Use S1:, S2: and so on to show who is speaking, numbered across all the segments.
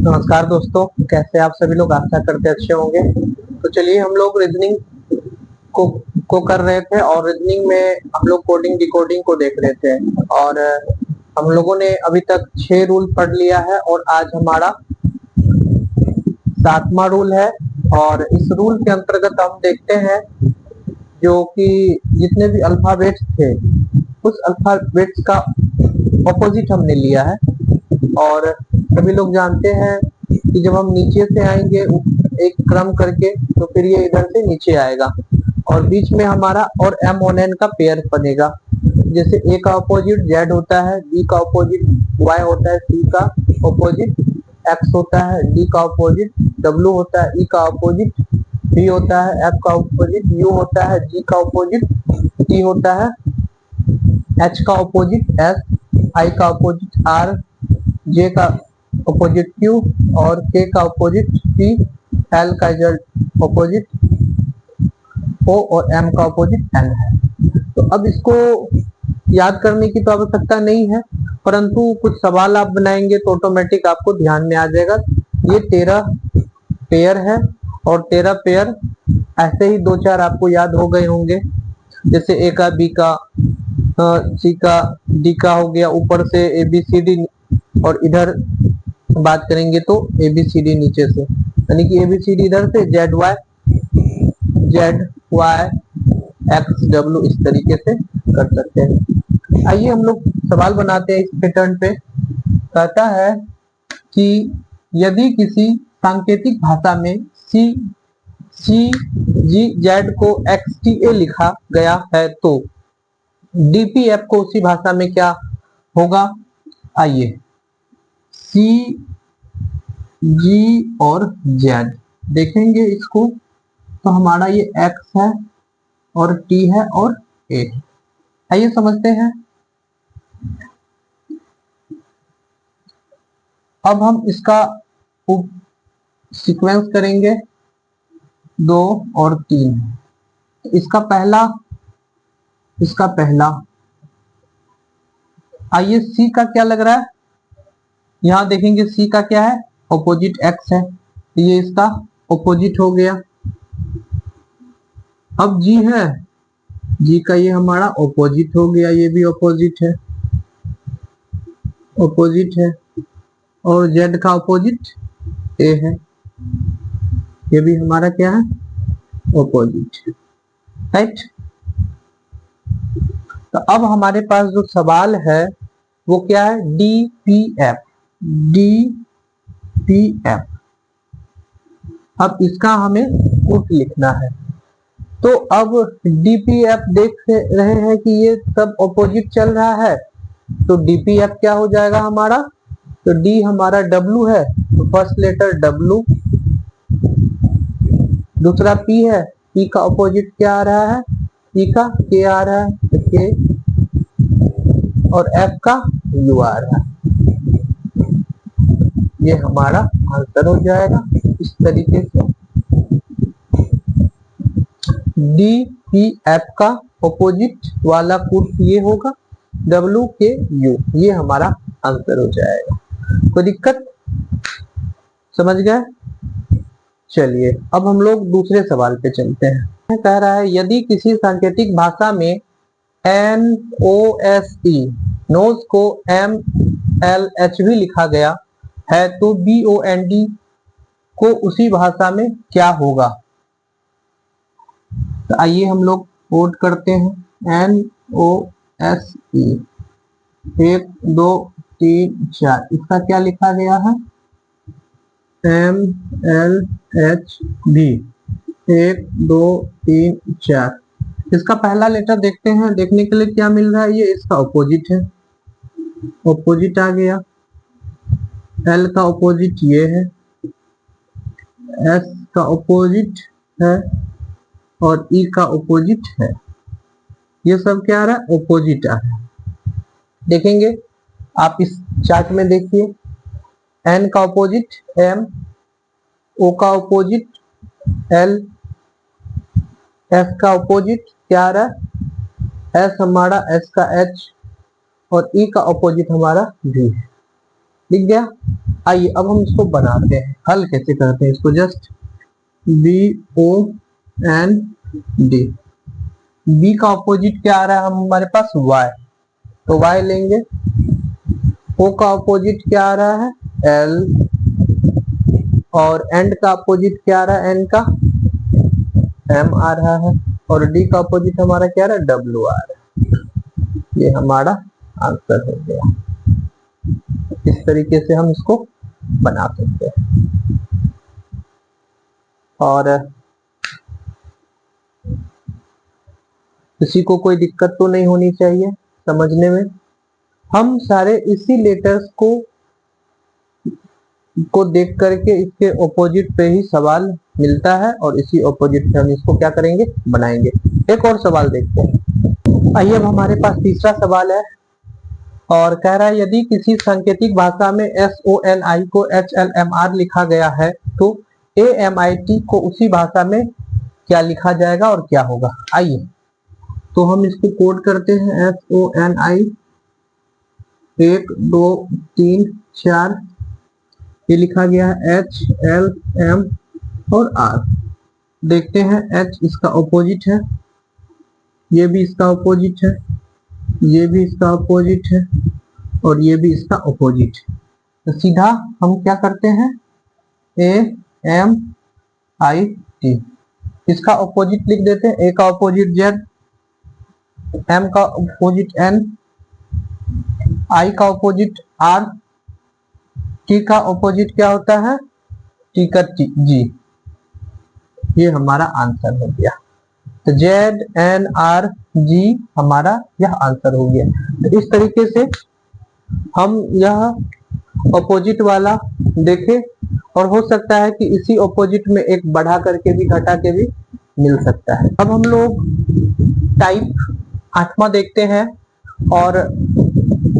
S1: नमस्कार दोस्तों, कैसे आप सभी लोग? आशा करते अच्छे होंगे। तो चलिए, हम लोग रीजनिंग को कर रहे थे और रीजनिंग में हम लोग कोडिंग डिकोडिंग को देख रहे थे और हम लोगों ने अभी तक 6 रूल पढ़ लिया है और आज हमारा 7वां रूल है। और इस रूल के अंतर्गत हम देखते हैं जो कि जितने भी अल्फाबेट्स थे उस अल्फाबेट्स का ऑपोजिट हमने लिया है। और सभी लोग जानते हैं कि जब हम नीचे से आएंगे एक क्रम करके तो फिर ये इधर से नीचे आएगा और बीच में हमारा और M और N का पेयर बनेगा। जैसे A का ऑपोजिट Z होता है, B का ऑपोजिट Y होता है, C का ऑपोजिट X होता है, D का ऑपोजिट W होता है, E का ऑपोजिट B होता है, F का ऑपोजिट U होता है, G का ऑपोजिट T होता है, H का ऑपोजिट S, I का ऑपोजिट R, J का ऑपोजिट Q और K का ऑपोजिट P, L का ऑपोजिट O और M का ऑपोजिट N है। तो अब इसको याद करने की तो आवश्यकता नहीं है, परंतु कुछ सवाल आप बनाएंगे तो ऑटोमेटिक आपको ध्यान में आ जाएगा। ये 13 पेयर है और 13 पेयर ऐसे ही 2-4 आपको याद हो गए होंगे। जैसे A का, B का, C का, D का हो गया, ऊपर से ABCD और इधर बात करेंगे तो ABCD नीचे से, यानी कि ABCD इधर से ZY XW इस तरीके से कर सकते हैं। आइए हम लोग सवाल बनाते हैं इस पैटर्न पे। कहता है कि यदि किसी सांकेतिक भाषा में CGZ को XTA लिखा गया है तो DPF को उसी भाषा में क्या होगा? आइए, C, G और Z देखेंगे इसको तो हमारा ये X है और T है और A है। आइए समझते हैं। अब हम इसका सीक्वेंस करेंगे 2 और 3। इसका पहला आइए C का क्या लग रहा है? यहां देखेंगे C का क्या है? ऑपोजिट X है, ये इसका ऑपोजिट हो गया। अब G है, G का ये हमारा ऑपोजिट हो गया, ये भी ऑपोजिट है और Z का ऑपोजिट A है, ये भी हमारा क्या है? ऑपोजिट है, राइट। तो अब हमारे पास जो सवाल है वो क्या है? DPF। अब इसका हमें प्रूफ लिखना है। तो अब DPF देख रहे हैं कि ये सब ऑपोजिट चल रहा है, तो DPF क्या हो जाएगा हमारा? तो D हमारा W है, तो फर्स्ट लेटर W, दूसरा P है, P का ऑपोजिट क्या आ रहा है? P का K आ रहा है, तो K, और F का U आ रहा है। ये हमारा आंसर हो जाएगा इस तरीके से। DPF का ऑपोजिट वाला प्रूफ ये होगा WKU, ये हमारा आंसर हो जाएगा। कोई दिक्कत? समझ गए? चलिए अब हम लोग दूसरे सवाल पे चलते हैं। कह रहा है यदि किसी सांकेतिक भाषा में NOSE नोज को MLH भी लिखा गया है तो BOND को उसी भाषा में क्या होगा? तो आइए हम लोग कोड करते हैं NOSE 1 2 3 4। इसका क्या लिखा गया है? MLHB 1 2 3 4। इसका पहला लेटर देखते हैं, देखने के लिए क्या मिल रहा है? ये इसका ऑपोजिट है, ऑपोजिट आ गया। L का ऑपोजिट ये है, S का ऑपोजिट है और E का ऑपोजिट है। ये सब क्या आ रहा है? ऑपोजिट आ रहा है। देखेंगे आप इस चार्ट में, देखिए N का ऑपोजिट M, O का ऑपोजिट L, S का ऑपोजिट क्या आ रहा है? S हमारा, S का H और E का ऑपोजिट हमारा V है। दिख गया? आइए अब हम इसको बनाते हैं, हल कैसे करते हैं इसको, जस्ट BOND। बी का ऑपोजिट क्या आ रहा है हमारे पास, y, तो y लेंगे। ओ का ऑपोजिट क्या आ रहा है, L, और एंड का ऑपोजिट क्या आ रहा है, n का m आ रहा है, और d का ऑपोजिट हमारा क्या आ रहा है, w आ रहा है। ये हमारा आंसर हो गया। इस तरीके से हम इसको बना सकते हैं। और किसी को कोई दिक्कत तो नहीं होनी चाहिए समझने में। हम सारे इसी लेटर्स को देख करके इसके ऑपोजिट पे ही सवाल मिलता है, और इसी ऑपोजिट से हम इसको क्या करेंगे, बनाएंगे। एक और सवाल देखते हैं। आइए अब हमारे पास तीसरा सवाल है, और कह रहा है यदि किसी सांकेतिक भाषा में SONI को HLMR लिखा गया है तो AMIT को उसी भाषा में क्या लिखा जाएगा और क्या होगा। आइए तो हम इसको कोड करते हैं, SONI 1 2 3 4, ये लिखा गया है HLM और R। देखते हैं, H इसका ऑपोजिट है, ये भी इसका ऑपोजिट है, ये भी इसका ऑपोजिट है, और ये भी इसका ऑपोजिट है। तो सीधा हम क्या करते हैं, AMIT, इसका ऑपोजिट लिख देते हैं। A का ऑपोजिट Z, M का ऑपोजिट N, I का ऑपोजिट R, T का ऑपोजिट क्या होता है, T का G। ये हमारा आंसर हो गया। तो ZNRG हमारा यह आंसर हो गया। तो इस तरीके से हम यह ऑपोजिट वाला देखें, और हो सकता है कि इसी ऑपोजिट में एक बढ़ा करके भी घटा के भी मिल सकता है। अब हम लोग टाइप 8वां देखते हैं, और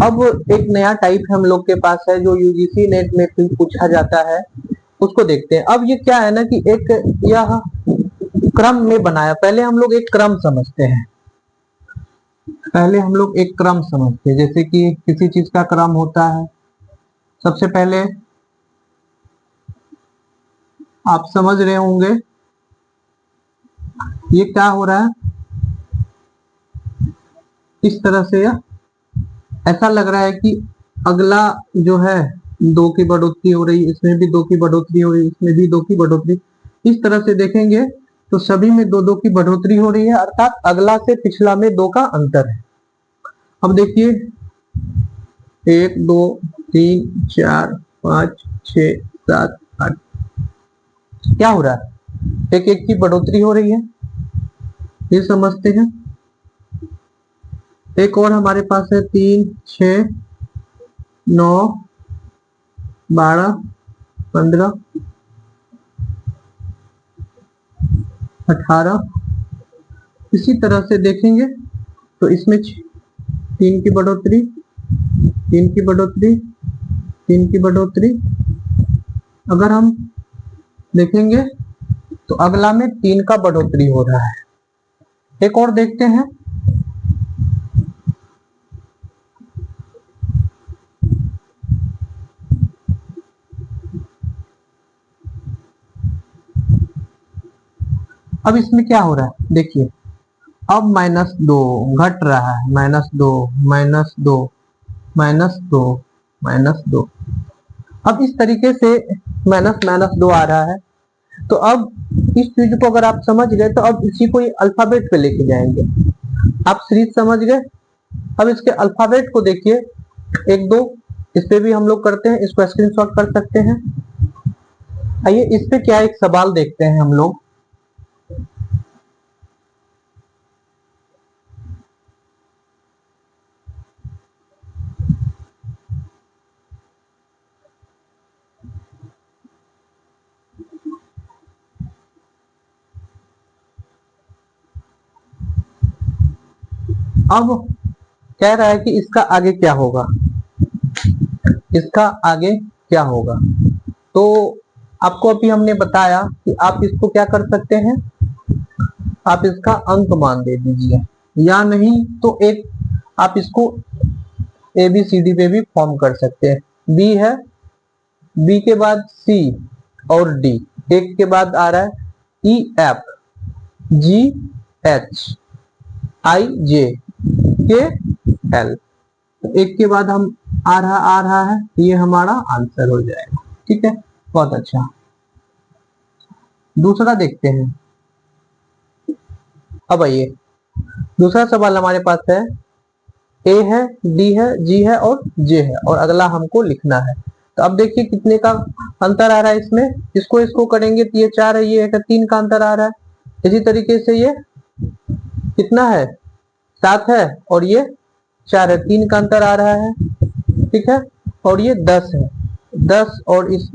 S1: अब एक नया टाइप हम लोग के पास है जो UGC नेट में पूछा जाता है, उसको देखते हैं। अब ये क्या है ना कि एक यह क्रम में बनाया, पहले हम लोग एक क्रम समझते हैं, पहले हम लोग एक क्रम समझते हैं। जैसे कि किसी चीज का क्रम होता है, सबसे पहले आप समझ रहे होंगे ये क्या हो रहा है, इस तरह से यह ऐसा लग रहा है कि अगला जो है 2 की बढ़ोतरी हो रही है, इसमें भी 2 की बढ़ोतरी हो रही है, इसमें भी 2 की बढ़ोतरी। इस तरह से देखेंगे तो सभी में 2-2 की बढ़ोतरी हो रही है, अर्थात अगला से पिछला में 2 का अंतर है। अब देखिए 1 2 3 4 5 6 7 8, क्या हो रहा है, एक एक की बढ़ोतरी हो रही है, ये समझते हैं। एक और हमारे पास है 3 6 9 12 15 18। इसी तरह से देखेंगे तो इसमें 3 की बढ़ोतरी, 3 की बढ़ोतरी, 3 की बढ़ोतरी। अगर हम देखेंगे तो अगला में 3 का बढ़ोतरी हो रहा है। एक और देखते हैं, अब इसमें क्या हो रहा है, देखिए अब -2 घट रहा है, -2 -2 -2 -2। अब इस तरीके से -2 आ रहा है। तो अब इस चीज को अगर आप समझ गए तो अब इसी को अल्फाबेट पे लेके जाएंगे। आप सीरीज समझ गए, अब इसके अल्फाबेट को देखिए, 1 2 इस पे भी हम लोग करते हैं, इसको स्क्रीनशॉट कर सकते हैं। आइए इस पे क्या एक सवाल देखते हैं हम लोग। अब कह रहा है कि इसका आगे क्या होगा, इसका आगे क्या होगा। तो आपको अभी हमने बताया कि आप इसको क्या कर सकते हैं, आप इसका अंक मान दे दीजिए, या नहीं तो एक आप इसको ABCD पे भी फॉर्म कर सकते हैं। बी है बी के बाद सी और डी, एक के बाद आ रहा है E F G H I जे के एल, एक के बाद हम आ रहा है, ये हमारा आंसर हो जाएगा। ठीक है, बहुत अच्छा। दूसरा देखते हैं। अब आइए, दूसरा सवाल हमारे पास है, ए है, डी है, जी है और जे है, और अगला हमको लिखना है। तो अब देखिए कितने का अंतर आ रहा है इसमें, इसको करेंगे तो ये 4 है, ये है 3 का अंतर आ रहा है। इसी तरीके से ये कितना है, 7 है और ये 4 है, 3 का अंतर आ रहा है। ठीक है, और ये 10 है, 10 और इस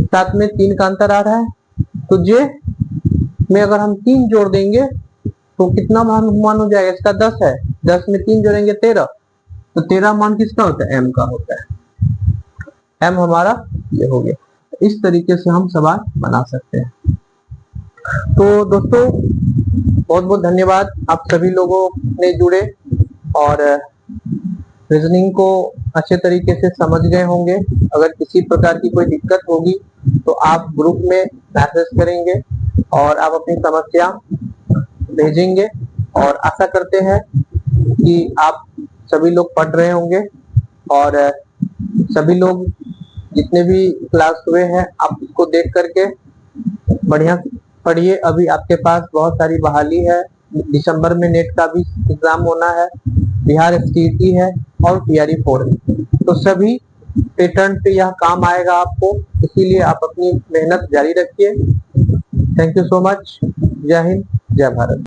S1: 7 में 3 का अंतर आ रहा है। तो जे में अगर हम 3 जोड़ देंगे तो कितना मान हो जाएगा, इसका 10 है, 10 में 3 जोड़ेंगे 13, तो 13 मान किसका होता है, एम का होता है। एम हमारा ये हो गया। इस तरीके से हम सवाल बना सकते हैं। तो दोस्तों बहुत बहुत धन्यवाद, आप सभी लोगों ने जुड़े और रीजनिंग को अच्छे तरीके से समझ गए होंगे। अगर किसी प्रकार की कोई दिक्कत होगी तो आप ग्रुप में मैसेज करेंगे और आप अपनी समस्या भेजेंगे, और आशा करते हैं कि आप सभी लोग पढ़ रहे होंगे, और सभी लोग जितने भी क्लास हुए हैं आप उसको देख करके बढ़िया पढ़िए। अभी आपके पास बहुत सारी बहाली है, दिसंबर में नेट का भी एग्जाम होना है, बिहार एसटीईटी है और टीआरई 4 है, तो सभी पैटर्न पे यह काम आएगा आपको, इसीलिए आप अपनी मेहनत जारी रखिए। Thank you so much. जय हिंद, जय भारत।